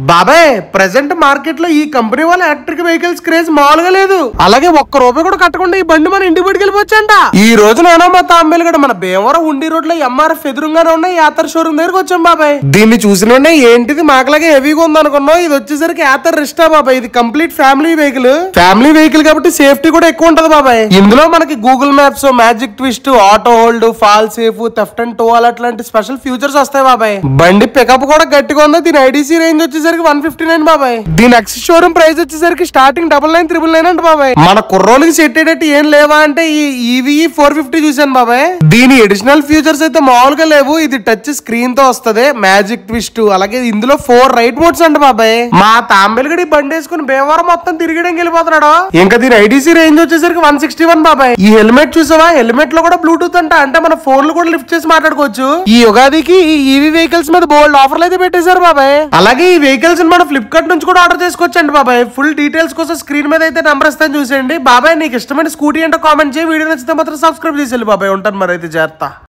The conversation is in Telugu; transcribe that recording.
బాబాయ్ ప్రెసెంట్ మార్కెట్ లో ఈ కంపెనీ వాళ్ళ ఎలక్ట్రిక్ వెహికల్స్ క్రేజ్ మామూలుగా లేదు. అలాగే ఒక్క రూపాయి కూడా కట్టకుండా ఈ బండి మన ఇంటికి పట్టుకెళ్ళిపోవచ్చంట. ఈ రోజు నేను మా తాంబేలుగడ మన భీమవరం ఉండి రోడ్ లో ఎంఆర్ఎఫ్ ఎదురుగానే ఉన్న యాత్ర షోరూమ్ దగ్గరకు వచ్చాం బాబాయ్. దీన్ని చూసిన ఏంటిది మాకలాగే హెవీగా ఉంది అనుకున్నాం. ఇది వచ్చేసరికి యాత్ర రిస్టా బాబాయ్. ఇది కంప్లీట్ ఫ్యామిలీ వెహికల్ కాబట్టి సేఫ్టీ కూడా ఎక్కువ ఉంటది బాబాయ్. ఇందులో మనకి Google maps, magic twist, auto hold, fall safe, theft and tow అట్లాంటి స్పెషల్ ఫీచర్స్ వస్తాయి బాబాయ్. బండి పికప్ కూడా గట్టిగా ఉంది. దీని ఐడీసీ రేంజ్ వచ్చేసరికి 159 బాబాయ్. దీని ఎక్స్ షోరూమ్ ప్రైస్ వచ్చేసరికి స్టార్టింగ్ 99,999 అంట బాబాయ్. మన కుర్రోళ్ళకి సెట్ అయ్యేటట్టు ఏం లేవా అంటే ఈ ఈవీ 450 చూసాను బాబాయ్. దీని అడిషనల్ ఫీచర్స్ అయితే మామూలుగా లేవు. ఇది టచ్ స్క్రీన్ తో వస్తది, మ్యాజిక్ ట్విస్ట్, అలాగే ఇందులో 4 రైడ్ మోడ్స్ అంట బాబాయ్. మా తాంబేలుగడి బండి వేసుకుని భీమవరం మొత్తం తిరిగడానికి వెళ్ళిపోతున్నాడు. ఇంకా దీని ఐడీసీ రేంజ్ వచ్చేసరికి 161 బాబాయ్. ఈ హెల్మెట్ చూసావా, హెల్మెట్ లో కూడా బ్లూటూత్ అంట. అంటే మన ఫోన్లు కూడా లిఫ్ట్ చేసి మాట్లాడుకోవచ్చు. ఈ యుగాదికి ఈ ఈవీ వెహికల్స్ మీద బోల్డ్ ఆఫర్లు అయితే పెట్టేశారు బాబాయ్. అలాగే ఈ వెహికల్స్ మన ఫ్లిప్కార్ట్ నుంచి కూడా ఆర్డర్ చేసుకోవచ్చండి బాబాయ్. ఫుల్ డీటెయిల్స్ కోసం స్క్రీన్ మీద అయితే నంబర్ ఇస్తాను చూసేయండి బాబాయ్. నీకు ఇష్టమైన స్కూటీ అంటే కామెంట్ చేయి. వీడియో నచ్చితే మాత్రం సబ్స్క్రైబ్ చేసేయాలి బాబాయ్. ఉంటాను మరి అయితే చేస్తా.